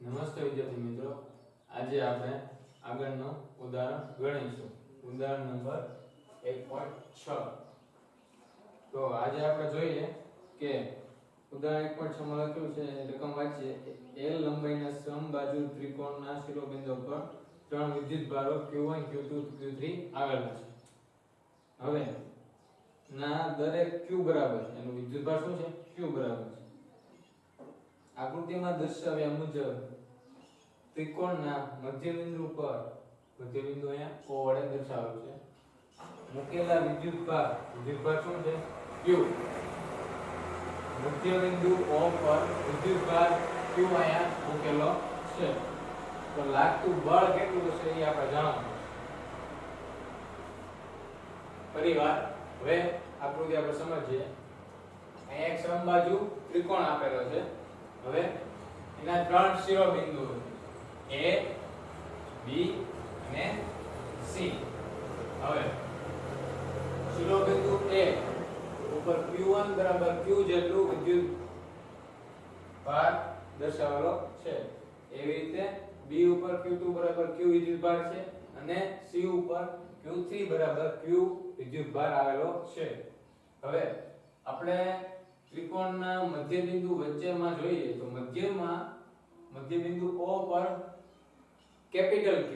નમસ્તે વિદ્યાર્થી મિત્રો, આજે આપણે આગળનું ઉદાહરણ ગણીશું. ઉદાહરણ નંબર 1.6. તો આજે આપણે જોઈએ કે ઉદાહરણ 1.6 માં લખ્યું છે, રકમ વાંચીએ. L લંબાઈના સમબાજુ ત્રિકોણના શિરોબિંદુ પર ત્રણ વિદ્યુતભારો Q1, Q2, Q3 આવેલા છે. હવે ના દરેક Q બરાબર છે, એનું વિદ્યુતભાર શું છે? Q બરાબર છે. આકૃતિમાં દર્શાવ્યા મુજબ ત્રિકોણના મધ્યબિંદુ પર, મધ્યબિંદુ અહીંયા O વડે દર્શાવેલું છે, મૂકેલા વિદ્યુતભાર શું છે? Q. મધ્યબિંદુ O પર વિદ્યુતભાર Q અહીંયા મૂકેલો છે. તો લાગતું બળ કેટલું છે એ આપણે જાણવાનું છે. ફરીવાર હવે આકૃતિ આપણે સમજીએ. અહીંયા એક સમબાજુ ત્રિકોણ આપેલો છે. હવે એના ત્રણ શિરોબિંદુઓ A, B અને C. હવે શિરોબિંદુ A ઉપર Q1 બરાબર Q જેટલું વિદ્યુતભાર દર્શાવેલો છે. એવી રીતે B ઉપર Q2 બરાબર Q વિદ્યુતભાર છે અને C ઉપર Q3 બરાબર Q વિદ્યુતભાર આવેલો છે. હવે આપણે ત્રિકોણના મધ્યબિંદુ વચ્ચેમાં જોઈએ તો મધ્યબિંદુ O પર કેપિટલ Q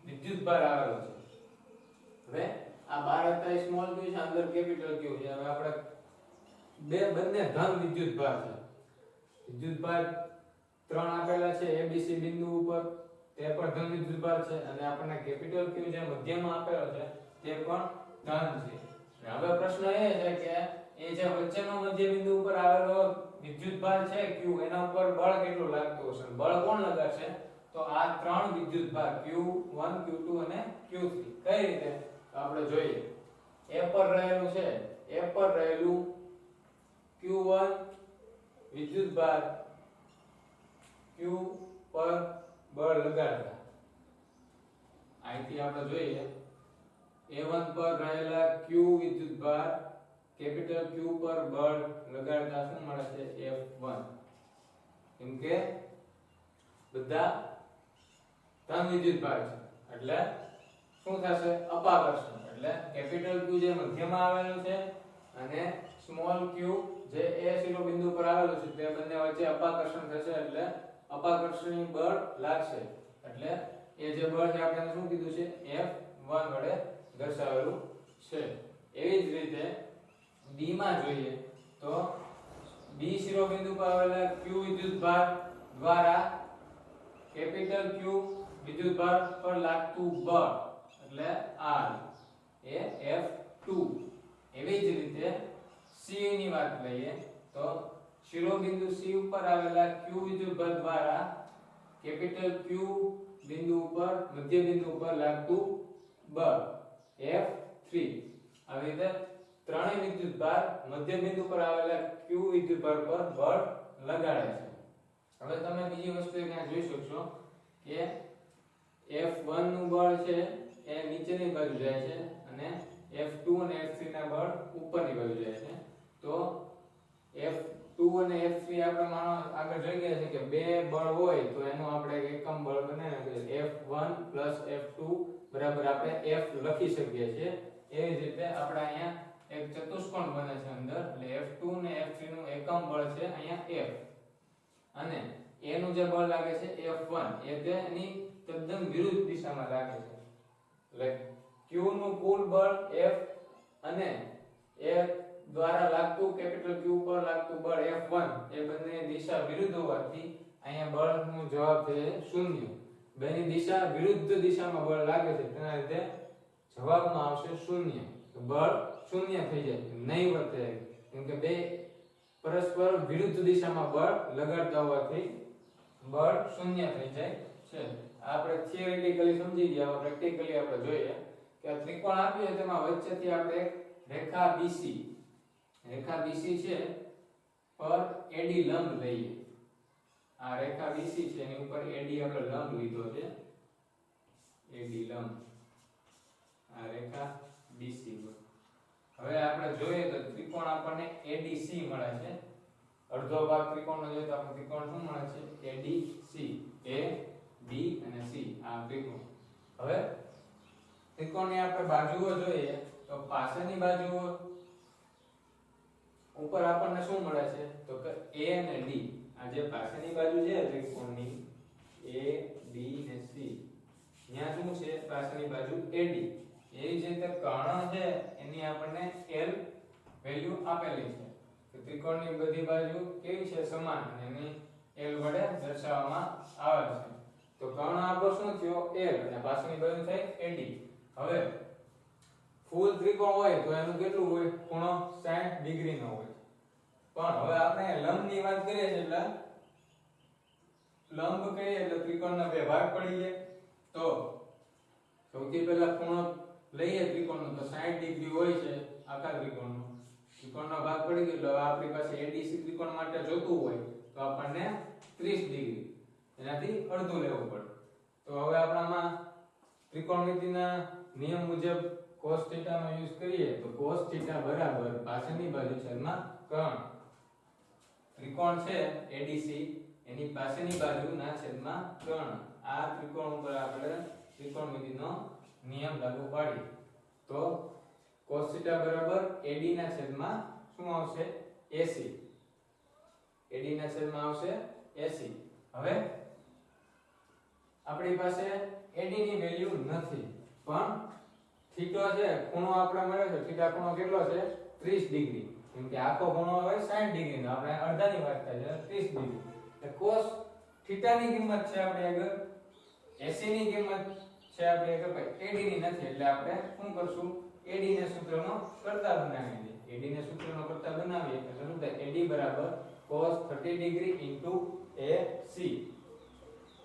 વિદ્યુતભાર આવેલો છે. હવે આ બહાર હતા સ્મોલ q છે, અંદર કેપિટલ Q છે. હવે આપણે બંને ધન વિદ્યુતભાર છે. વિદ્યુતભાર ત્રણ આપેલા છે ABC બિંદુ ઉપર, તે પણ ધન વિદ્યુતભાર છે, અને આપણને કેપિટલ Q જે મધ્યમાં આપેલો છે તે પણ ધન છે. હવે પ્રશ્ન એ છે કે એ જે વચ્ચેનો મધ્યબિંદુ ઉપર આવેલો વિદ્યુતભાર છે Q, એના ઉપર બળ કેટલું લાગતું હશે? બળ કોણ લગાડશે? તો આ ત્રણ વિદ્યુતભાર Q1, Q2 અને Q3. કઈ રીતે? તો આપણે જોઈએ. A પર રહેલું છે, A પર રહેલું Q1 વિદ્યુતભાર Q પર બળ લગાડતા, અહીંથી આપણે જોઈએ A1 પર રહેલા Q વિદ્યુતભાર કેપિટલ Q પર બળ લગાડતા શું મળે છે? F1. કેમ કે બધા ધન વિદ્યુતભાર છે એટલે શું થશે? અપાકર્ષણ. એટલે કેપિટલ Q જે મધ્યમાં આવેલું છે અને સ્મોલ q જે A શિરોબિંદુ પર આવેલું છે, તે બંને વચ્ચે અપાકર્ષણ થશે એટલે અપાકર્ષણી બળ લાગશે. એટલે એ જે બળ છે આપણે શું કીધું છે? F1 વડે દર્શાવેલું છે. એવી જ રીતે B માં જોઈએ તો B શિરોબિંદુ પર આવેલા Q વિદ્યુતભાર દ્વારા કેપિટલ Q વિદ્યુતભાર પર લાગતું બળ એટલે R એ F2. એવી જ રીતે C ની વાત લઈએ તો શિરોબિંદુ C ઉપર આવેલા Q વિદ્યુતભાર દ્વારા કેપિટલ Q બિંદુ ઉપર, મધ્યબિંદુ ઉપર લાગતું બળ F3. આવી રીતે ત્રણેય વિદ્યુતભાર મધ્યબિંદુ પર આવેલા Q વિદ્યુતભાર પર બળ લગાડે છે. હવે તમે બીજી વસ્તુ અહીંયા જોઈ શકશો કે F1 નું બળ છે એ નીચેની બાજુ જાય છે અને F2 અને F3 ના બળ ઉપરની બાજુ જાય છે. તો F2 અને F3 આપણે માનો આગળ જોઈ ગયા છે કે બે બળ હોય તો એનું આપણે એકમ બળ બનાવીએ F1 F2 બરાબર આપણે F લખી શકીએ છીએ. એવી જ રીતે આપણે અહીંયા એક ચતુષ્કોણ બને છે અંદર, એટલે F2 અને F3 નું એકમ બળ છે અહીંયા F, અને A નું જે બળ લાગે છે F1 એ તેની તદ્દન વિરુદ્ધ દિશામાં લાગે છે. એટલે Q નું કુલ બળ F અને A દ્વારા લાગતું કેપિટલ Q પર લાગતું બળ F1 એ બંને દિશા વિરુદ્ધ હોવાથી અહીંયા બળનો જવાબ છે 0. બેની દિશા વિરુદ્ધ દિશામાં બળ લાગે છે, તેના લીધે જવાબમાં આવશે 0. બળ 0 થઈ જાય, નહીં વર્તે, કેમ કે બે પરસ્પર વિરુદ્ધ દિશામાં બળ લગાડતા હોવાથી બળ 0 થઈ જાય છે. આપણે થિયરેટિકલી સમજી ગયા, પ્રેક્ટિકલી આપણે જોઈએ કે આ ત્રિકોણ આપ્યું છે તેમાં વચ્ચેથી આપણે એક રેખા BC છે પર AD લંબ લઈએ. આ રેખા BC છે એની ઉપર AD આપણે લંબ લીધો છે, AD લંબ, આ રેખા BC પર. હવે આપણે જોઈએ તો ત્રિકોણ આપણને ADC મળે છે. અડધો ભાગ ત્રિકોણનો જોઈએ તો આપણે ત્રિકોણ શું મળે છે ADC, A D અને C આ ત્રિકોણ. હવે ત્રિકોણની આપણે બાજુઓ જોઈએ તો પાછળની બાજુઓ ઉપર આપણને શું મળે છે તો કે A અને D. આ જે પાછળની બાજુ છે ત્રિકોણની A D અને C, અહીંયા શું છે પાછળની બાજુ AD. એવી જ રીતે કર્ણ છે એની આપણને L વેલ્યુ આપેલી છે. તો ત્રિકોણની બધી બાજુ કેવી છે સમાન અને એની L વડે દર્શાવવામાં આવે છે. તો કર્ણ આપણો શું થયો L અને પાછળની બાજુ થાય AD. હવે ફૂલ ત્રિકોણ હોય તો એનું કેટલું હોય ખૂણો 60 ડિગ્રી નો હોય. પણ હવે આપણે લંબની વાત કરીએ છીએ એટલે લંબ કહીએ એટલે ત્રિકોણના બે ભાગ પડી જાય. તો સૌથી પહેલા ખૂણો લઈએ ત્રિકોણનો તો 60 ડિગ્રી હોય છે આખા ત્રિકોણનો. ત્રિકોણનો ભાગ પડી ગયો એટલે આપણી પાસે ADC ત્રિકોણ માટે જોતું હોય તો આપણને 30 ડિગ્રી એનાથી અડધું લેવું પડે. તો હવે આપણામાં ત્રિકોણમિતિના નિયમ મુજબ cos θ નો યુઝ કરીએ તો cos θ બરાબર પાછળની બાજુ છેદમાં કર્ણ. ત્રિકોણ છે ADC એની પાછળની બાજુના છેદમાં કર્ણ. આ ત્રિકોણ ઉપર આપણે ત્રિકોણમિતિનો નિયમ લાગુ પાડીએ તો cos θ બરાબર AD ના છેદમાં શું આવશે AC. AD ના છેદમાં આવશે AC. હવે આપણી પાસે AD ની વેલ્યુ નથી પણ થીટો છે ખૂણો આપણે મળ્યો છે થીટા ખૂણો કેટલો છે 30 ડિગ્રી. કેમ કે આખો ખૂણો હોય 60 ડિગ્રી નો આપણે અડધાની વાત થાય છે 30 ડિગ્રી. એટલે cos θ ની કિંમત છે આપણે આગળ AC ની કિંમત છે આપણે આગળ ભાઈ AD ની નથી એટલે આપણે શું કરશું AD ને સૂત્રનો કરતા બનાવી દઈએ. AD ને સૂત્રનો કરતા બનાવીએ એટલે શું થાય AD બરાબર cos 30 ડિગ્રી AC.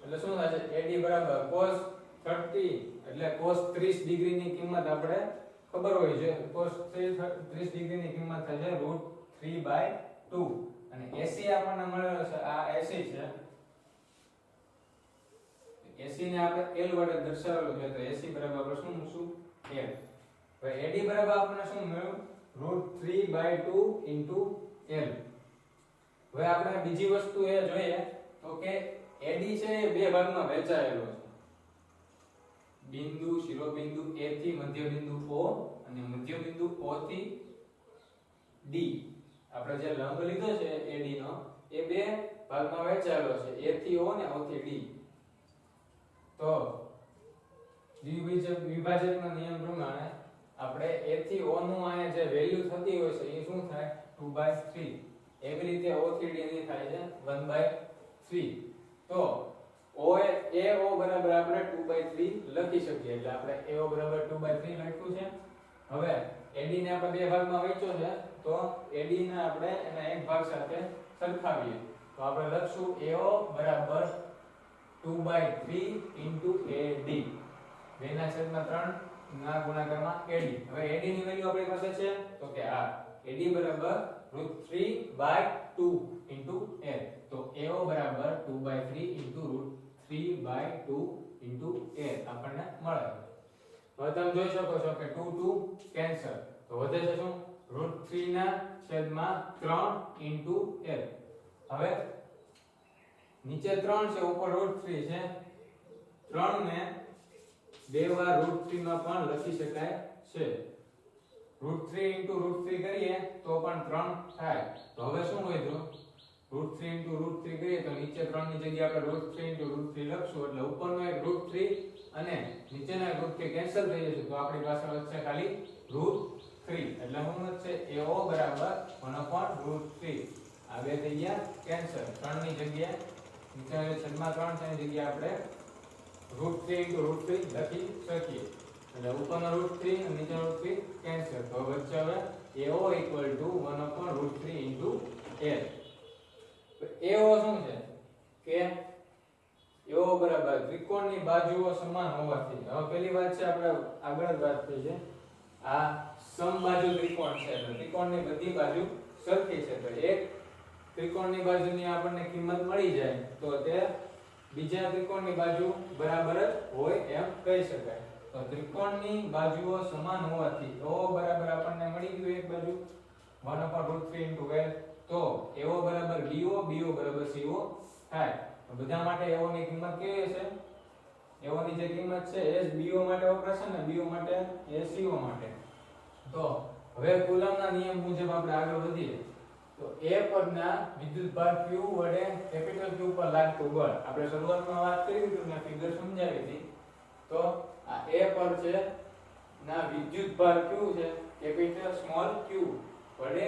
એટલે શું થાય છે AD બરાબર cos 30 એટલે cos 30 ડિગ્રી ની કિંમત આપણે ખબર હોય છે. cos 30 ડિગ્રી ની કિંમત થાય છે √3/2 અને AC આપણને મળેલો છે આ AC છે. AC ને આપણે L વડે દર્શાવેલું છે તો AC બરાબર આપણે શું મૂકશું L. હવે AD બરાબર આપણને શું મળ્યું √3/2 L. હવે આપણે બીજી વસ્તુ એ જોઈએ તો કે AD છે એ બે ભાગમાં વહેંચાયેલો છે. બિંદુ શિરોબિંદુ A થી મધ્યબિંદુ O અને મધ્યબિંદુ O થી D. આપણે જે લંબ લીધો છે AD નો એ બે ભાગમાં વહેંચાયેલો છે A થી O અને O થી D. તો વિભાજકના નિયમ પ્રમાણે આપણે A થી O નું આયા જે વેલ્યુ થતી હોય છે એ શું થાય 2/3. એવી રીતે O થી D ની થાય છે 1/3. તો AO બરાબર આપણે 2/3 લખી શકીએ. એટલે આપણે AO બરાબર 2/3 લખ્યું છે. હવે AD ને આપણે બે ભાગમાં વહેંચ્યો છે તો AD ને આપણે એના એક ભાગ સાથે સરખાવીએ તો આપણે લખશું AO બરાબર 2/3 AD. 2 ના છેદમાં 3 ના ગુણાકારમાં AD. હવે AD ની વેલ્યુ આપણી પાસે છે તો કે આ AD બરાબર √3/2 L. તો AO બરાબર 2/3 √3/2 L આપણને મળે. હવે તમે જોઈ શકો છો કે 2 કેન્સલ તો વધે છે શું √3 ના છેદમાં 3 L. હવે નીચે 3 છે ઉપર √3 છે. 3 ને બે વાર √3 માં પણ લખી શકાય છે. √3 કરીએ તો પણ 3 થાય. તો હવે શું વધ્યું √3 કરીએ તો નીચે 3 ની જગ્યાએ આપણે √3 લખશું એટલે ઉપરનો એક √3 અને નીચેનો એક √3 કેન્સલ થઈ જશે તો આપણી પાસે વધશે ખાલી √3. એટલે શું વધશે AO બરાબર 1/√3. આ બે થઈ ગયા કેન્સલ. 3 ની જગ્યાએ નીચે છેદમાં 3 છે એની જગ્યાએ આપણે √3 લખી શકીએ. એટલે ઉપરનો √3 અને નીચેનો √3 કેન્સલ. તો વચ્ચે હવે AO 1/√3 L. AO શું છે કે AO બરાબર ત્રિકોણની બાજુઓ સમાન હોવાથી. હવે પહેલી વાત છે આપણે આગળ જ વાત થઈ છે આ સમબાજુ ત્રિકોણ છે એટલે ત્રિકોણની બધી બાજુ સરખી છે. તો એક ત્રિકોણની બાજુની આપણને કિંમત મળી જાય તો તે બીજા ત્રિકોણની બાજુ બરાબર જ હોય એમ કહી શકાય. તો ત્રિકોણની બાજુઓ સમાન હોવાથી AO બરાબર આપણને મળી ગયું એક બાજુ 1/√3 L. તો AO બરાબર BO BO બરાબર CO થાય. બધા માટે AO ની કિંમત કેવી હશે? AO ની જે કિંમત છે એ જ BO માટે વપરાશે ને BO માટે એ CO માટે. તો હવે કુલમના નિયમ મુજબ આપણે આગળ વધીએ. તો A પરના વિદ્યુતભાર Q વડે કેપિટલ Q પર લાગતું બળ આપણે શરૂઆતમાં વાત કરી હતી ને ફિગર સમજાવી હતી. તો આ A પર છે ના વિદ્યુતભાર Q છે કેપિટલ સ્મોલ q વડે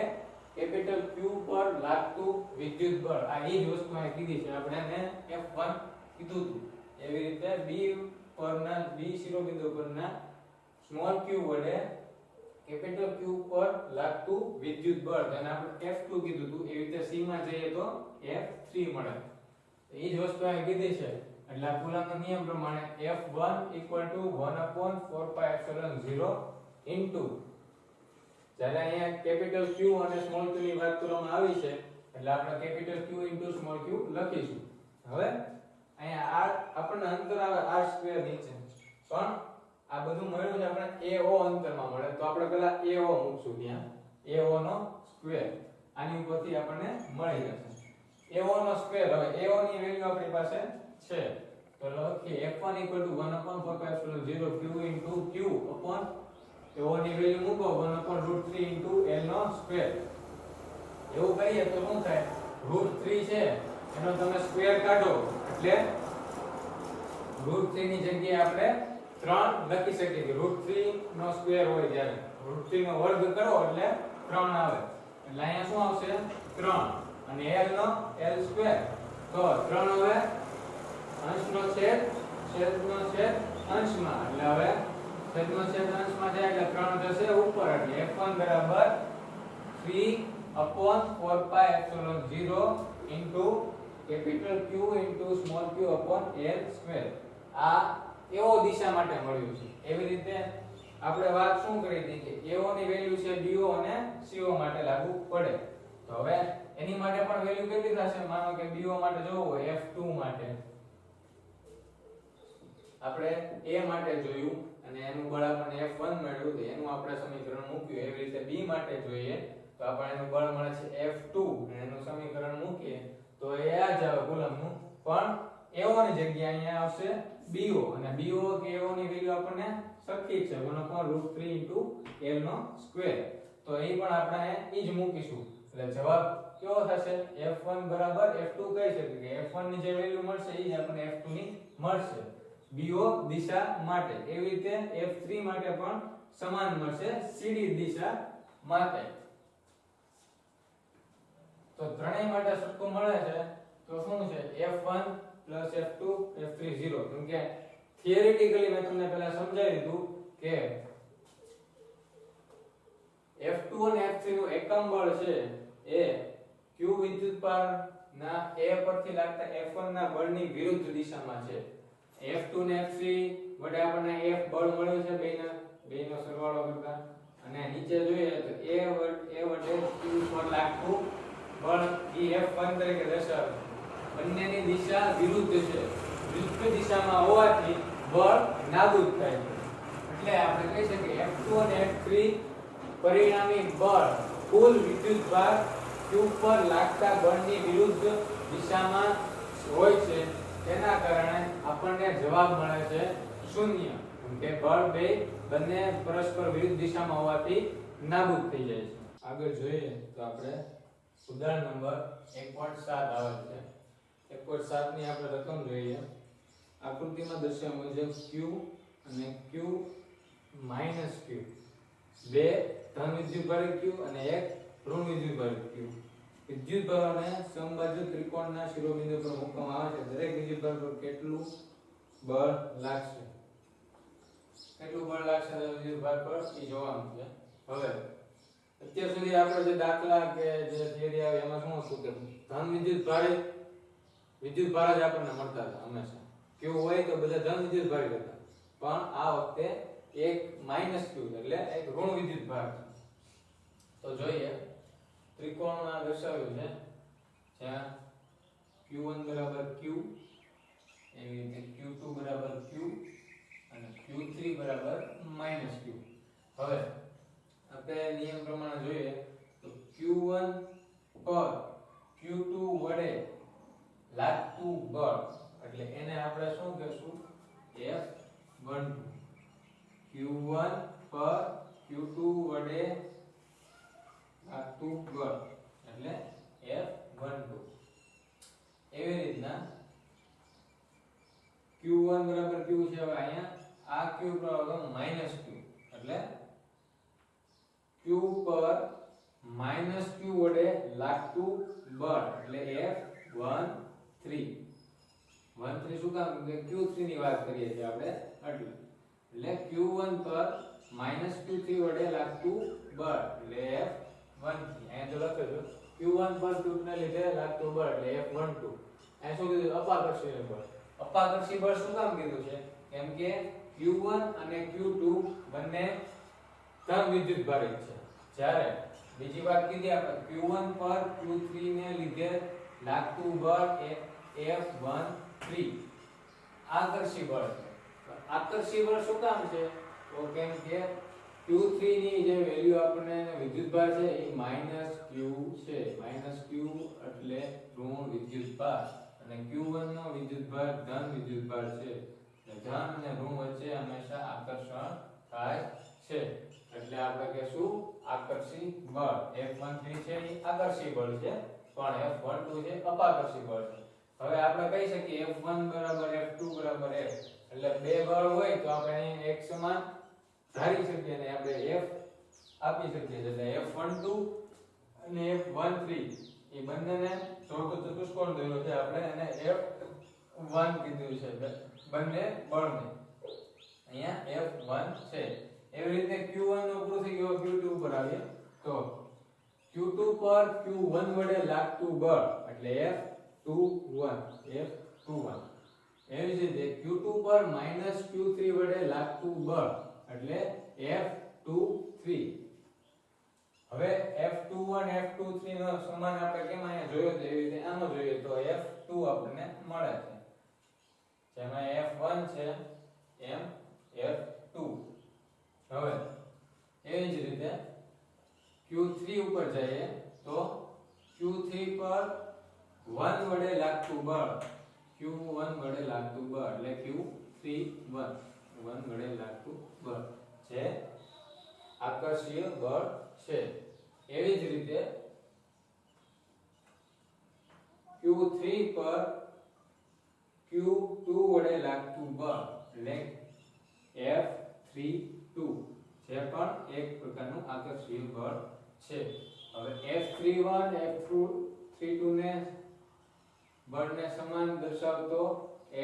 કેપિટલ Q પર લાગતું વિદ્યુત બળ. આ એ જ વસ્તુ અહીં કીધી છે આપણે એને F1 કીધું હતું. એવી રીતે B પરના B શિરોબિંદુ પરના સ્મોલ q વડે કેપિટલ Q પર લાગતું વિદ્યુત બળ તેને આપણે F2 કીધું હતું. એવી રીતે C માં જઈએ તો F3 મળે. તો એ જ વસ્તુ અહીં કીધી છે. એટલે આ કુલમના નિયમ પ્રમાણે F1 1/4πε0 ઇન્ટુ જ્યારે અહીંયા કેપિટલ Q અને સ્મોલ q ની વાત કરવામાં આવી છે એટલે આપણે capital Q into small q લખીશું. હવે અહીંયા r આપણને અંતર આવે r² નીચે પણ આ બધું મળ્યું છે આપણે AO અંતરમાં મળે તો આપણે પહેલા AO મૂકશું ત્યાં AO નો સ્ક્વેર આની ઉપરથી આપણને મળી જશે AO નો સ્ક્વેર. હવે AO ની વેલ્યુ આપણી પાસે છે તો લખીએ F1 1/4πε0 q into q upon AO ની વેલ્યુ મૂકો 1/√3 L નો સ્ક્વેર. એવું કરીએ તો શું થાય √3 છે એનો તમે સ્ક્વેર કાઢો એટલે √3 ની જગ્યાએ આપણે 3 લખી શકીએ કે √3 નો સ્ક્વેર હોય ત્યારે √3 નો વર્ગ કરો એટલે 3 આવે એટલે અહીંયા શું આવશે 3 અને L નો L સ્ક્વેર તો 3 હવે અંશનો છેદ છેદનો છેદ અંશમાં એટલે હવે છેદનો છેદ અંશમાં જાય એટલે 3 જશે ઉપર એટલે F1 બરાબર 3/4πε0 into capital Q into small q upon L square. આ AO દિશા માટે મળ્યું છે. એવી રીતે આપણે વાત શું કરી હતી કે AO ની વેલ્યુ છે BO અને CO માટે લાગુ પડે. તો હવે એની માટે પણ વેલ્યુ કેટલી થશે? માનો કે BO માટે જોવું હોય F2 માટે આપણે A માટે જોયું અને એનું બળ આપણને F1 મળ્યું તો એનું આપણે સમીકરણ મૂક્યું. એવી રીતે B માટે જોઈએ તો આપણને એનું બળ મળે છે F2 અને એનું સમીકરણ મૂકીએ તો એ આ જ આવે કુલમનું. પણ AO ની જગ્યાએ અહીંયા આવશે BO અને BO કે AO ની વેલ્યુ આપણને સરખી છે 1/√3 L નો સ્ક્વેર. તો એ પણ આપણે એ જ મૂકીશું એટલે જવાબ કેવો થશે F1 બરાબર F2 કહી શકીએ કે F1 ની જે વેલ્યુ મળશે એ જ આપણને F2 ની મળશે BO દિશા માટે. એવી રીતે F3 માટે પણ સમાન મળશે CD દિશા માટે. તો ત્રણેય માટે સરખું મળે છે તો શું છે F1 F2 F3 0. કેમ કે થિયરેટિકલી મેં તમને પહેલા સમજાવી દીધું કે F2 અને F3 નું એકમ બળ છે એ Q વિદ્યુતભાર ના A પરથી લાગતા F1 ના બળની વિરુદ્ધ દિશામાં છે. F2 ને F3 વડે આપણને F બળ મળ્યું છે બેનો સરવાળો કરતા અને નીચે જોઈએ તો A વડે Q પર લાગતું બળ એ F1 તરીકે દર્શાવે. બંનેની દિશા વિરુદ્ધ છે. વિરુદ્ધ દિશામાં હોવાથી બળ નાબૂદ થાય છે. એટલે આપણે કહી શકીએ F2 અને F3 પરિણામી બળ કુલ વિદ્યુતભાર Q પર લાગતા બળની વિરુદ્ધ દિશામાં હોય છે. તેના કારણે આપણને જવાબ મળે છે 0 કે બળ બંને પરસ્પર વિરુદ્ધ દિશામાં હોવાથી નાબૂદ થઈ જાય છે. આગળ જોઈએ તો આપણે ઉદાહરણ નંબર 1.7 આવે છે. 1.7 ની આપણે રકમ જોઈએ. આકૃતિમાં દર્શાવ્યા મુજબ Q અને Q માઈનસ Q બે ધન વિદ્યુતભાર Q અને એક ઋણ વિદ્યુતભાર Q વિદ્યુતભારોને સમબાજુ ત્રિકોણના શિરોબિંદુ પર મૂકવામાં આવે છે. દરેક વિદ્યુતભાર પર કેટલું બળ લાગશે વિદ્યુતભાર પર એ જોવાનું છે. હવે અત્યાર સુધી આપણે જે દાખલા કે જે થિયરી આવે એમાં શું હતું કે ધન વિદ્યુતભાર જ આપણને મળતા હતા હંમેશા. Q હોય તો બધા ધન વિદ્યુતભાર હતા પણ આ વખતે એક માઈનસ Q એટલે એક ઋણ વિદ્યુતભાર. તો જોઈએ ત્રિકોણમાં દર્શાવ્યું છે જ્યાં Q1 બરાબર Q એવી રીતે Q2 બરાબર Q અને Q3 બરાબર માઈનસ Q. હવે આપણે નિયમ પ્રમાણે જોઈએ તો Q1 પર આપણે શું કહેશું F12 Q1 પર Q2 વડે લાગતું બળ એટલે F12 એવી રીતના Q1 બરાબર Q છે હવે અહીંયા આ Q બરાબર -Q એટલે Q પર -Q વડે લાગતું બળ એટલે F13 શું કામ કે Q3 ની વાત કરીએ છીએ આપણે એટલે Q1 પર -Q3 વડે લાગતું બળ એટલે F13 અહીંયા જો લખેલો Q1 પર Q2 ને લીધે લાગતું બળ એટલે F12 અહીંયા શું કીધું અપાકર્ષી બળ અપાકર્ષી બળ શું કામ કીધું છે કેમ કે Q1 અને Q2 બંને ધન વિદ્યુતભારિત છે જ્યારે બીજી વાત કીધી આપણે Q1 પર Q3 ને લીધે લાગતું બળ એ F13 આકર્ષી બળ છે આકર્ષી બળ શું કામ છે તો કેમ કે Q3 ની જે વેલ્યુ આપણને વિદ્યુતભાર છે એ -Q છે -Q એટલે ઋણ વિદ્યુતભાર અને Q1 નો વિદ્યુતભાર ધન વિદ્યુતભાર છે ધન અને ઋણ વચ્ચે હંમેશા આકર્ષણ થાય છે એટલે આપણે કહેશું આકર્ષી બળ F13 છે એ આકર્ષી બળ છે પણ F12 છે અપાકર્ષી બળ છે હવે આપણે કહી શકીએ F1 બરાબર F2 બરાબર F એટલે બે બળ હોય તો આપણે અહીં એક સમાન ધારી શકીએ અને આપણે F આપી શકીએ એટલે F12 અને F13 એ બંનેને ચોરકો ચતુષ્કોણ દોર્યો છે આપણે અને F1 કીધું છે બંને બળને અહીંયા F1 છે એવી રીતે Q1 નો પૂરું થઈ ગયો Q2 પર આવીએ તો Q2 પર Q1 વડે લાગતું બળ એટલે F21 એવી જ રીતે Q2 પર -Q3 વડે લાગતું બળ એટલે F23 હવે F21 F23 નો સમાન આપણે કેમ અહીંયા જોયો તો એવી રીતે આનો જોઈએ તો F2 આપણને મળે છે જેમાં F1 છે એમ F2 હવે એવી જ રીતે Q3 ઉપર જઈએ તો Q3 પર 1 વડે લાગતું બળ Q1 વડે લાગતું બળ એટલે Q31 1 વડે લાગતું બળ જે આકર્ષીય બળ છે એવી જ રીતે Q3 પર Q2 વડે લાગતું બળ એટલે F32 જે પણ એક પ્રકારનું આકર્ષીય બળ છે હવે F31 F32 ને બળને સમાન દર્શાવતો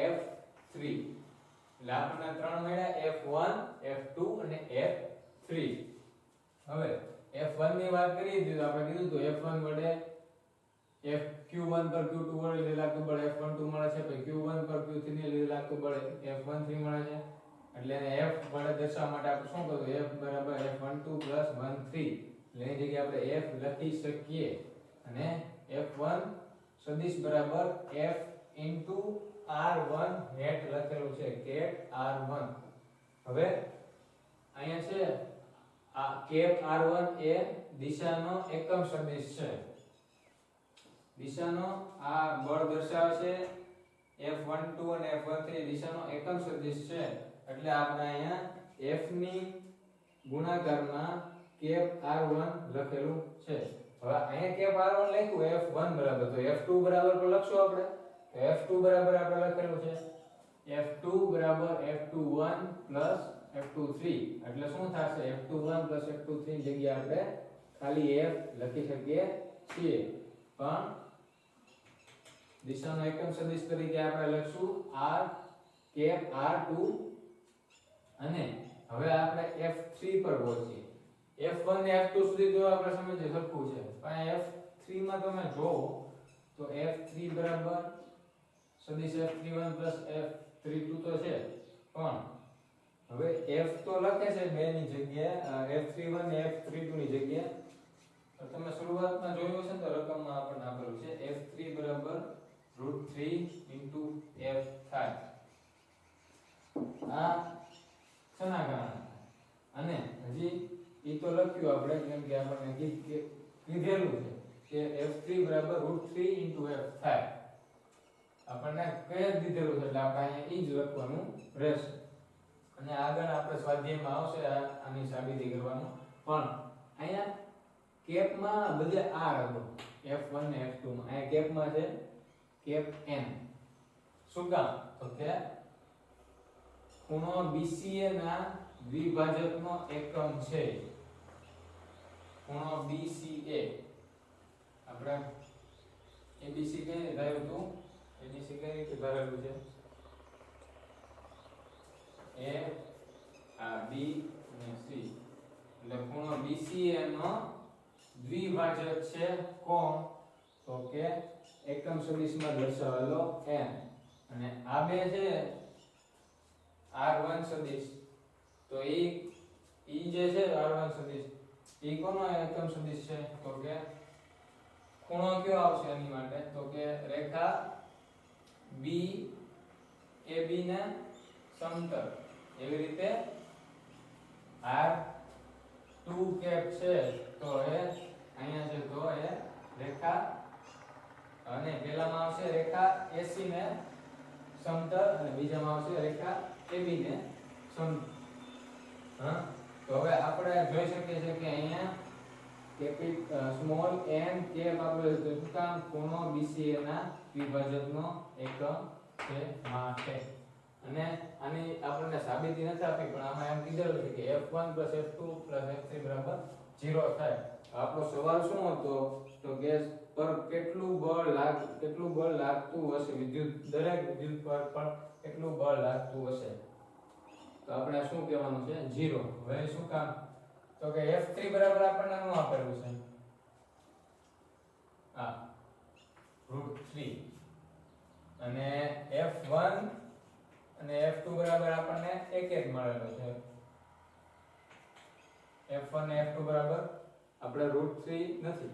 F3 એટલે આપણને ત્રણ મળ્યા F1 F2 અને F3 હવે F1 ની વાત કરીએ તો આપણે કીધું તો F1 વડે Q1 પર Q2 વડે લાગતું બળ F12 મળે છે પછી Q1 પર Q3 ને લીધે લાગતું બળ F13 મળે છે એટલે એને F વડે દર્શાવવા માટે આપણે શું કરવું F બરાબર F12 + 13 એટલે એ જગ્યાએ આપણે F લખી શકીએ અને F1 સદિશ બરાબર F R1 હેટ લખેલું છે કેટ R1 હવે અહીંયા છે આ કેપ R1 એ દિશાનો એકમ સદિશ છે દિશાનો આ બળ દર્શાવે છે F12 અને F13 દિશાનો એકમ સદિશ છે એટલે આપણે અહીંયા F ની ગુણાકારમાં કેપ R1 લખેલું છે હવે અહીંયા કેપ R1 લખ્યું F1 બરાબર તો F2 બરાબર તો લખશું આપણે તો F2 બરાબર આપણે લખેલું છે F2 બરાબર F21 + F23 એટલે શું થશે F21 + F23 ની જગ્યાએ આપણે ખાલી F લખી શકીએ છીએ પણ દિશાનો એકમ સદિશ તરીકે આપણે લખશું R કેપ R2 અને હવે આપણે F3 પર પહોંચીએ F1 ને F2 સુધી તો આપણે સમજીએ સરખું છે પણ F3 માં તમે જોવો તો F3 બરાબર સદિશ F31 + F32 તો છે પણ હવે F તો લખે છે બે ની જગ્યાએ F31 ને F32 ની જગ્યાએ તમે શરૂઆતમાં જોયું છે તો રકમમાં આપણને આપેલું છે F3 બરાબર √3 * F થાય આ શેના કારણે અને હજી ઈ તો લખ્યું આપણે કેમ કે આપણને કીધેલું છે કે F3 બરાબર √3 * F થાય આપણને કઈ દીધેલું છે એટલે આપણે અહીંયા ઈ જ લખવાનું રહેશે અને આગળ આપણે સ્વાધ્યાયમાં આવશે આની સાબિતી કરવાનું પણ અહીંયા કેપમાં બધે r હતો f1 ને f2 માં અહીંયા કેપમાં છે કેપ n શું કામ તો કે ખૂણો BCA ના દ્વિભાજકનો એકમ છે ખૂણો BCA આપણે ABC કઈ ધાર્યું હતું ABC કઈ રીતે ધારેલું છે A B અને C એટલે ખૂણો BCA નો દ્વિભાજક છે કોણ તો કે એકમ સદિશમાં દર્શાવેલો n અને આ બે છે r1 સદિશ તો ઈ જે છે r1 સદિશ ઈ કોનો એકમ સદિશ છે તો કે ખૂણો કયો આવશે એની માટે તો કે રેખા B AB ને સમાંતર એવી રીતે r2 કેપ છે તો એ અહીંયા છે તો એ રેખા અને પેલામાં આવશે રેખા AC ને સમાંતર અને બીજામાં આવશે રેખા AB ને સમાંતર હા તો હવે આપણે જોઈ શકીએ છીએ કે અહીંયા સ્મોલ n કેપ આપણે શું કામ ખૂણો BCA ના દ્વિભાજકનો એકમ છે માટે અને આની આપણને સાબિતી નથી આપી પણ આમાં એમ કીધેલું છે કે f1 f2 f3 0 થાય આપણો સવાલ શું હતો તો ગેસ પર કેટલું બળ લાગતું હશે વિદ્યુત દરેક વિદ્યુત પર પણ કેટલું બળ લાગતું હશે તો આપણે શું કહેવાનું છે 0 હવે શું કામ તો કે f3 બરાબર આપણને શું આપેલું છે આ √3 અને f1 અને f2 બરાબર આપણને 1 મળેલો છે f1 અને f2 બરાબર આપણે √3 નથી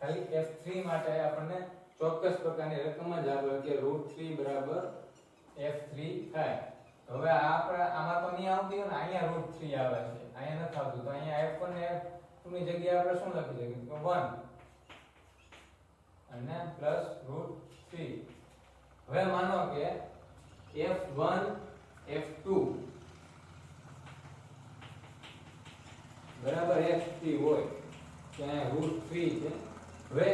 ખાલી f3 માટે આપણને ચોક્કસ પ્રકારની રકમ જ આપે કે √3 બરાબર f3 થાય હવે આપણે આમાં તો નહીં આવતી હોય ને અહીંયા √3 આવે છે અહીંયા નથી આવતું તો અહીંયા f1 ને f2 ની જગ્યાએ આપણે શું લખી શકીએ તો 1 અને +√3 હવે માનો કે f1 f2 બરાબર f3 હોય તો અહીંયા √3 છે હવે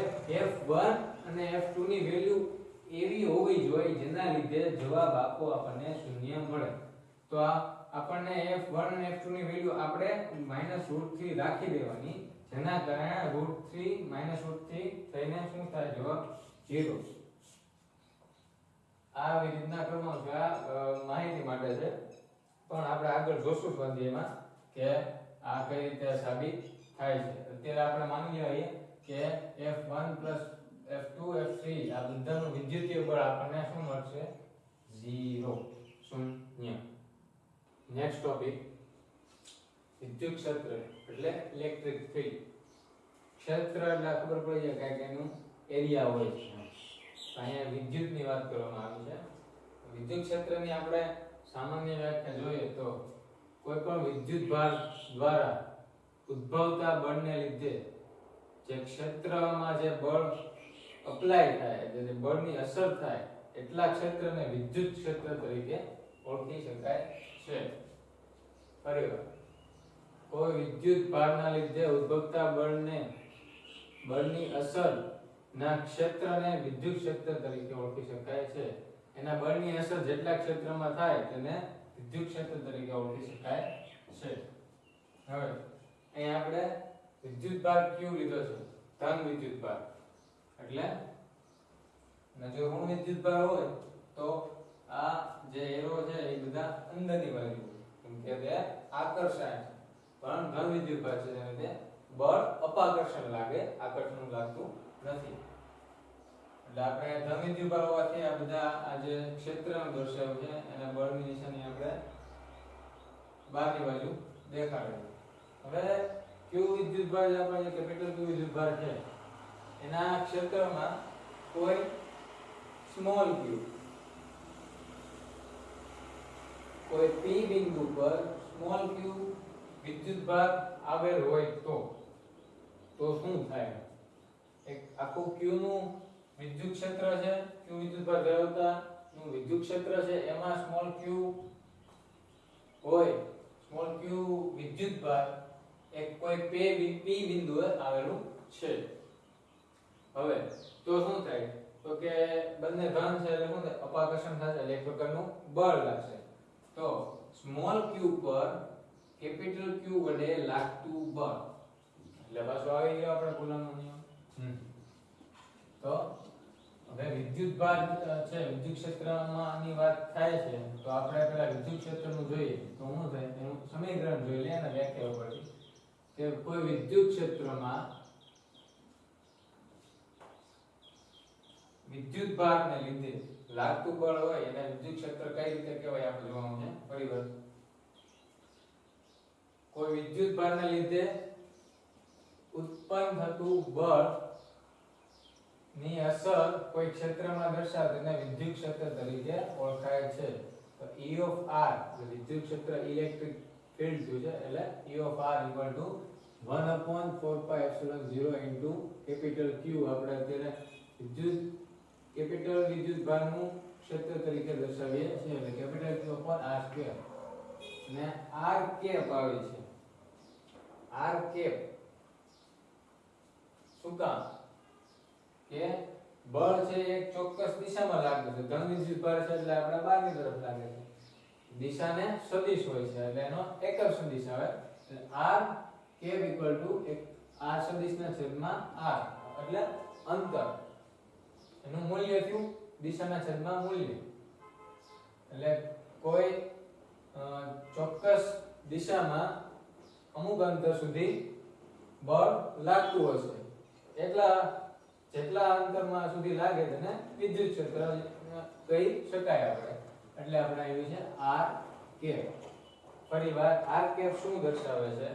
f1 અને f2 ની વેલ્યુ એવી હોવી જોઈએ જેના લીધે જવાબ આપો આપણને 0 મળે તો આ આપણને f1 અને f2 ની વેલ્યુ આપણે -√3 રાખી દેવાની જેના કારણે √3 -√3 થઈને શું થાય જવાબ 0 આવી રીતના કરવાનું છે માહિતી માટે છે પણ આપણે આગળ જોશું સ્વાધ્યાયમાં કે આ કઈ રીતે સાબિત થાય છે અત્યારે આપણે માની લઈએ કે f1 f2 f3 આ બધાનું વિદ્યુતીય બળ આપણને શું મળશે 0 નેક્સ્ટ ટોપિક વિદ્યુત ક્ષેત્ર એટલે ઇલેક્ટ્રિક ફીલ્ડ ક્ષેત્ર એટલે ખબર પડી જાય કે એનું એરિયા હોય છે અહીંયા વિદ્યુતની વાત કરવામાં આવી છે વિદ્યુત ક્ષેત્રની આપણે સામાન્ય વ્યાખ્યા જોઈએ તો કોઈ પણ વિદ્યુત ભાર દ્વારા ઉદ્ભવતા બળને લીધે જે ક્ષેત્રમાં જે બળ અપ્લાય થાય જે બળની અસર થાય એટલા ક્ષેત્રને વિદ્યુત ક્ષેત્ર તરીકે ઓળખી શકાય છે ફરીવાર કોઈ વિદ્યુત ભારના લીધે ઉદ્ભવતા બળની અસર ના ક્ષેત્રને વિદ્યુત ક્ષેત્ર તરીકે ઓળખી શકાય છે એના બળની અસર જેટલા ક્ષેત્રમાં થાય તેને વિદ્યુત ક્ષેત્ર તરીકે ઓળખી શકાય છે હવે અહીં આપણે વિદ્યુત ભાર q લીધો છે ધન વિદ્યુત ભાર એટલે અને જો ઋણ વિદ્યુત ભાર હોય તો આ જે એરો છે એ બધા અંદરની બાજુ કેમ કે તે આકર્ષાય છે પણ ધન વિદ્યુત ભાર છે જેને તે બળ અપાકર્ષણ લાગે આકર્ષણ લાગતું નથી એટલે આપણે ધન વિદ્યુત ભાર હોવાથી આ બધા આ જે ક્ષેત્રનું દર્શાવ્યું છે અને બળની નિશાની આપણે બહારની બાજુ દેખાડ્યું હવે q વિદ્યુત ભાર જે આપણે જે કેપિટલ q વિદ્યુત ભાર છે એના ક્ષેત્રમાં કોઈ સ્મોલ q કોઈ p બિંદુ પર સ્મોલ q વિદ્યુત ભાર આવેલ હોય તો શું થાય એક આખું q નું વિદ્યુત ક્ષેત્ર છે q વિદ્યુતભાર ધરાવતા નું વિદ્યુત ક્ષેત્ર છે એમાં સ્મોલ q હોય સ્મોલ q વિદ્યુતભાર એક કોઈ p બિંદુએ આવેલું છે. હવે તો શું થાય તો કે બંને ધન છે એટલે શું થાય અપાકર્ષણ થશે એટલે એક પ્રકારનું બળ લાગશે. તો સ્મોલ q પર કેપિટલ Q વડે લાગતું બળ એટલે પાછો આવી ગયો આપણે કુલમ્બનો નિયમ. તો હવે વિદ્યુતભાર છે વિદ્યુત ક્ષેત્રમાં આની વાત થાય છે તો આપણે પહેલા વિદ્યુત ક્ષેત્રનું જોઈએ તો શું થાય એનું સમીકરણ જોઈ લઈએ અને વ્યાખ્યા ઉપરથી કે કોઈ વિદ્યુત ક્ષેત્રમાં વિદ્યુતભારને લીધે લાગતું બળ હોય એને વિદ્યુત ક્ષેત્ર કઈ રીતે કહેવાય આપણે જોવાનું છે ફરીવાર. કોઈ વિદ્યુતભારને લીધે ઉત્પન્ન થતું બળ ની અસર કોઈ ક્ષેત્રમાં દર્શાવે તેને વિદ્યુત ક્ષેત્ર તરીકે ઓળખાય છે. તો E of R જે વિદ્યુત ક્ષેત્ર ઇલેક્ટ્રિક ફીલ્ડ થયું છે એટલે E of R = 1/4πε0 into capital Q આપણે અત્યારે વિદ્યુત કેપિટલ વિદ્યુતભારનું ક્ષેત્ર તરીકે દર્શાવીએ છીએ એટલે કેપિટલ Q upon R² અને R કેપ આવે છે. R કેપ શું કામ કે બળ છે એક ચોક્કસ દિશામાં લાગે છે ધન વિદ્યુતભાર છે એટલે આપણે બહારની તરફ લાગે છે દિશાને સદિશ હોય છે એટલે એનો એકમ સદિશ આવે એટલે R કેપ = એક R સદિશના છેદમાં R એટલે અંતર એનું મૂલ્ય થયું દિશાના છેદમાં મૂલ્ય એટલે કોઈ ચોક્કસ દિશામાં અમુક અંતર સુધી બળ લાગતું હશે જેટલા અંતરમાં સુધી લાગે તેને વિદ્યુત ક્ષેત્ર કહી શકાય આપણે એટલે આપણે આવ્યું છે R કેપ. ફરીવાર R કેપ શું દર્શાવે છે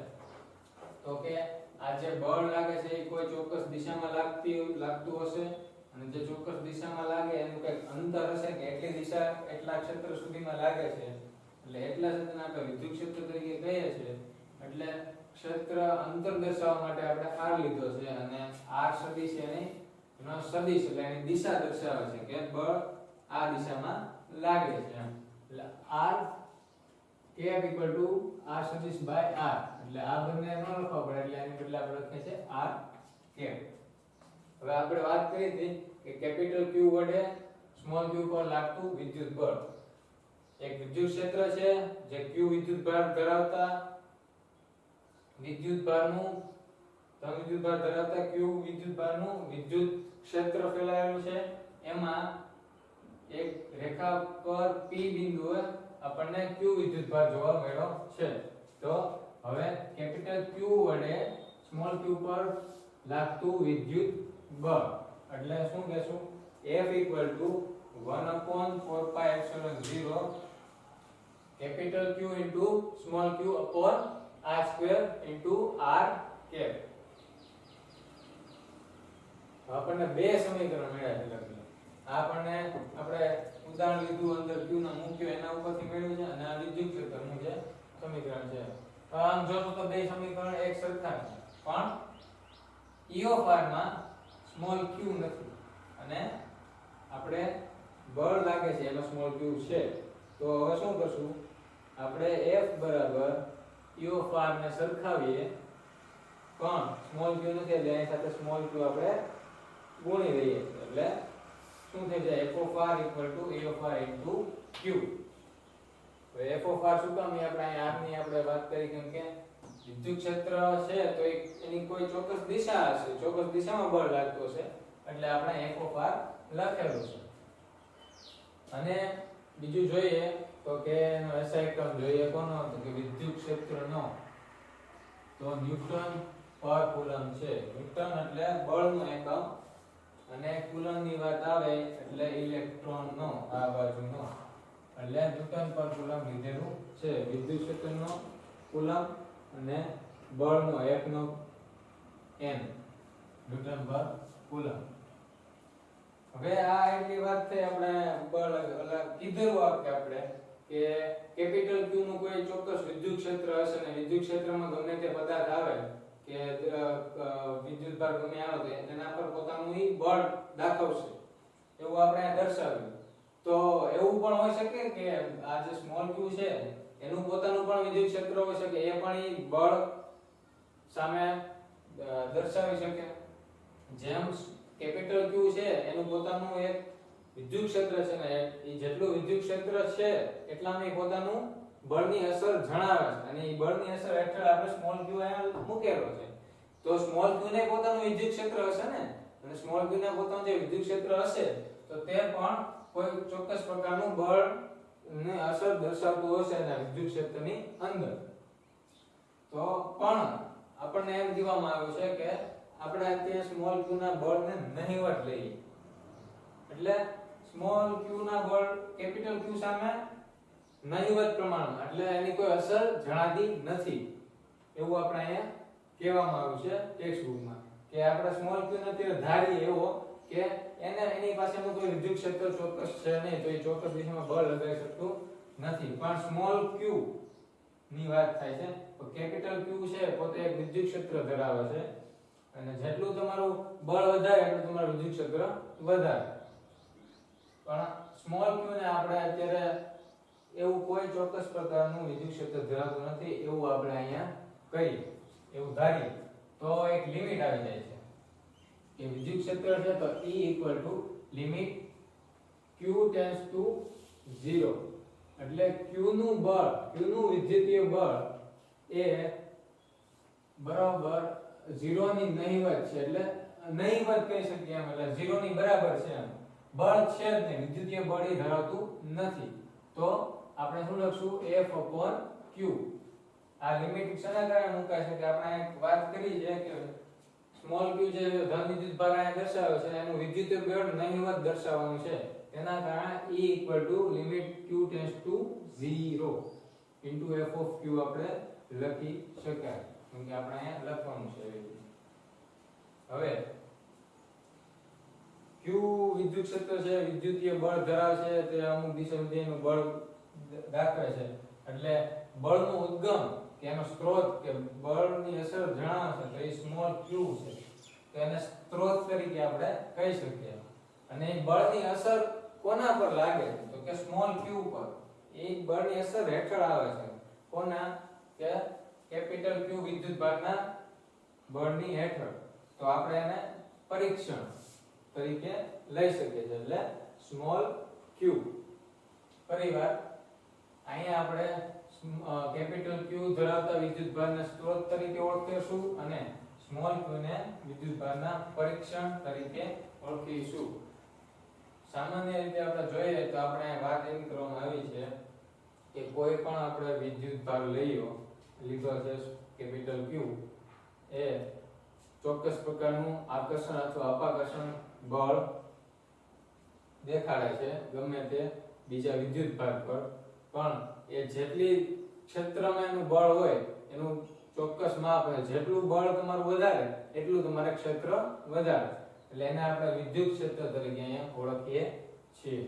તો કે આ જે બળ લાગે છે એ કોઈ ચોક્કસ દિશામાં લાગતું હશે અને જે ચોક્કસ દિશામાં લાગે એનું કંઈક અંતર હશે કે એટલી દિશા એટલા ક્ષેત્ર સુધીમાં લાગે છે એટલે એટલા ક્ષેત્રને આપણે વિદ્યુત ક્ષેત્ર તરીકે કહીએ છીએ. એટલે ક્ષેત્ર અંતર દર્શાવવા માટે આપણે R લીધો છે અને R સદિશ એનો સદિશ એટલે એની દિશા દર્શાવે છે કે બળ આ દિશામાં લાગે છે એટલે R કેપ = R સદિશ બાય R એટલે આ બંને ન લખવા પડે એટલે એની બદલે આપણે લખીએ છીએ R કેપ. હવે આપણે વાત કરી હતી કે કેપિટલ Q વડે સ્મોલ q પર લાગતું વિદ્યુત બળ એક વિદ્યુત ક્ષેત્ર છે જે Q વિદ્યુતભાર ધરાવતા વિદ્યુતભારનું ધન વિદ્યુતભાર ધરાવતા Q વિદ્યુતભારનું વિદ્યુત ક્ષેત્ર ફેલાયેલું છે એમાં એક રેખા પર P બિંદુએ આપણને Q વિદ્યુતભાર જોવા મળ્યો છે. તો હવે કેપિટલ Q વડે સ્મોલ q પર લાગતું વિદ્યુત બળ એટલે શું કહેશું F = 1/4πε0 capital Q into small q upon R² into R cap. આપણને બે સમીકરણ મળ્યા છે લગભગ આપણને આપણે ઉદાહરણ લીધું અંદર q ના મૂક્યો એના ઉપરથી મળ્યું છે અને આ વિદ્યુત ક્ષેત્રનું જે સમીકરણ છે આમ જોશો તો બે સમીકરણ એક સરખા છે પણ E of R માં સ્મોલ q નથી અને આપણે બળ લાગે છે એમાં સ્મોલ q છે. તો હવે શું કરશું આપણે F બરાબર E of R ને સરખાવીએ પણ સ્મોલ q નથી એટલે એની સાથે સ્મોલ q આપણે ગુણી દઈએ એટલે શું થઈ જાય F of R = E of R into Q. તો F of R શું કામ આપણે R ની આપણે વાત કરી કેમ કે વિદ્યુત ક્ષેત્ર છે તો એની કોઈ ચોક્કસ દિશા હશે ચોક્કસ દિશામાં બળ લાગતું હશે એટલે આપણે F of R લખેલું છે. અને બીજું જોઈએ તો કે એનો SI એકમ જોઈએ કોનો તો કે વિદ્યુત ક્ષેત્રનો તો ન્યૂટન પર કુલમ છે. ન્યૂટન એટલે બળનું એકમ અને કુલમ ની વાત આવે એટલે ઇલેક્ટ્રોનનો આ બાજુનો એટલે ન્યૂટન પર કુલમ લીધેલું છે. વિદ્યુત ક્ષેત્રનો કુલમ અને બળનો એકનો n ન્યૂટન પર કુલમ. હવે આ એટલી વાત થઈ આપણે બળ કીધેલું આપણે કે કેપિટલ Q નું કોઈ ચોક્કસ વિદ્યુત ક્ષેત્ર હશે અને વિદ્યુત ક્ષેત્રમાં ગમે તે પદાર્થ આવે કે વિદ્યુતભાર ગમે આવે તો એના પર પોતાનું બળ દાખવશે એવું આપણે અહીં દર્શાવ્યું. તો એવું પણ હોઈ શકે કે આ જે સ્મોલ q છે એનું પોતાનું પણ વિદ્યુત ક્ષેત્ર હોઈ શકે, એ પણ ઈ બળ સામે દર્શાવી શકે. જેમ કેપિટલ Q છે એનું પોતાનું એક વિદ્યુત ક્ષેત્ર છે ને, એ જેટલું વિદ્યુત ક્ષેત્ર છે એટલામાં પોતાનું બળની અસર જણાવે છે, અને એ બળની અસર હેઠળ આપણે સ્મોલ q અહીંયા મૂકેલો છે. તો સ્મોલ q ને પોતાનું વિદ્યુત ક્ષેત્ર હશે ને, અને સ્મોલ q ને પોતાનું જે વિદ્યુત ક્ષેત્ર હશે તો તે પણ કોઈ ચોક્કસ પ્રકારનું બળ ને અસર દર્શાવતું હશે એના વિદ્યુત ક્ષેત્રની અંદર. તો પણ આપણને એમ કહેવામાં આવ્યું છે કે આપણે અત્યારે સ્મોલ q ના બળને નહિવત લઈએ, એટલે સ્મોલ q ના બળ કેપિટલ Q સામે નહિવત પ્રમાણમાં, એટલે એની કોઈ અસર જણાતી નથી એવું આપણે અહીંયા કહેવામાં આવ્યું છે ટેક્સ્ટ બુકમાં. કે આપણે સ્મોલ q ને અત્યારે ધારીએ એવો કે એની પાસેનું કોઈ વિદ્યુત ક્ષેત્ર ચોક્કસ છે નહીં, તો એ ચોક્કસ દિશામાં બળ લગાવી શકતું નથી. પણ સ્મોલ q ની વાત થાય છે તો કેપિટલ Q છે પોતે એક વિદ્યુત ક્ષેત્ર ધરાવે છે, અને જેટલું તમારું બળ વધારે એટલું તમારું વિદ્યુત ક્ષેત્ર વધારે. પણ સ્મોલ q ને આપણે અત્યારે એવું કોઈ ચોક્કસ પ્રકારનું વિદ્યુત ક્ષેત્ર ધરાવતું નથી એવું આપણે અહીંયા કહીએ, એવું ધારીએ તો એક લિમિટ આવી જાય છે કે વિદ્યુત ક્ષેત્ર છે તો E limit q tends to 0, એટલે q નું બળ, q નું વિદ્યુતીય બળ એ બરાબર 0 ની નહિવત છે, એટલે નહિવત કહી શકીએ એમ, એટલે 0 ની બરાબર છે એમ. બળ છે જ નહીં, વિદ્યુતીય બળ એ ધરાવતું નથી. તો આપણે શું લખશું? F/q. આ લિમિટ શેના કારણે મુકાય છે કે આપણે એક વાત કરી છે કે સ્મોલ q જે ધન વિદ્યુત ભાર અહીંયા દર્શાવે છે એનું વિદ્યુતીય બળ નહિવત દર્શાવવાનું છે, તેના કારણે E limit q tends to 0 into F/q આપણે લખી શકાય, કેમ કે આપણે અહીંયા લખવાનું છે એવી રીતે. હવે q વિદ્યુત ક્ષેત્ર છે, વિદ્યુતીય બળ ધરાવે છે, તે અમુક દિશા સુધીનું બળ દાખવે છે, એટલે બળનો ઉદ્ગમ કે એનો સ્ત્રોત કે બળની અસર જણાવે છે તો એ સ્મોલ q છે, તો એને સ્ત્રોત તરીકે આપણે કહી શકીએ. અને એ બળની અસર કોના પર લાગે છે તો કે સ્મોલ q પર. એ બળની અસર હેઠળ આવે છે કોના? કે કેપિટલ Q વિદ્યુત ભારના બળની હેઠળ. તો આપણે એને પરીક્ષણ તરીકે લઈ શકીએ છીએ, એટલે સ્મોલ q. ફરીવાર અહીંયા આપણે કેપિટલ Q ધરાવતા વિદ્યુત ભારને સ્ત્રોત તરીકે ઓળખીશું અને સ્મોલ q ને વિદ્યુત ભારના પરીક્ષણ તરીકે ઓળખીશું. સામાન્ય રીતે આપણે જોઈએ તો આપણે વાત એમ કરવામાં આવી છે કે કોઈ પણ આપણે વિદ્યુત ભાર લીધો છે કેપિટલ Q, એ ચોક્કસ પ્રકારનું આકર્ષણ અથવા અપાકર્ષણ બળ દેખાડે છે ગમે તે બીજા વિદ્યુત ભાર પર, પણ એ જેટલી ક્ષેત્રમાં એનું બળ હોય એનું ચોક્કસ માપ હોય, જેટલું બળ તમારું વધારે એટલું તમારે ક્ષેત્ર વધારે, એટલે એને આપણે વિદ્યુત ક્ષેત્ર તરીકે અહીંયા ઓળખીએ છીએ.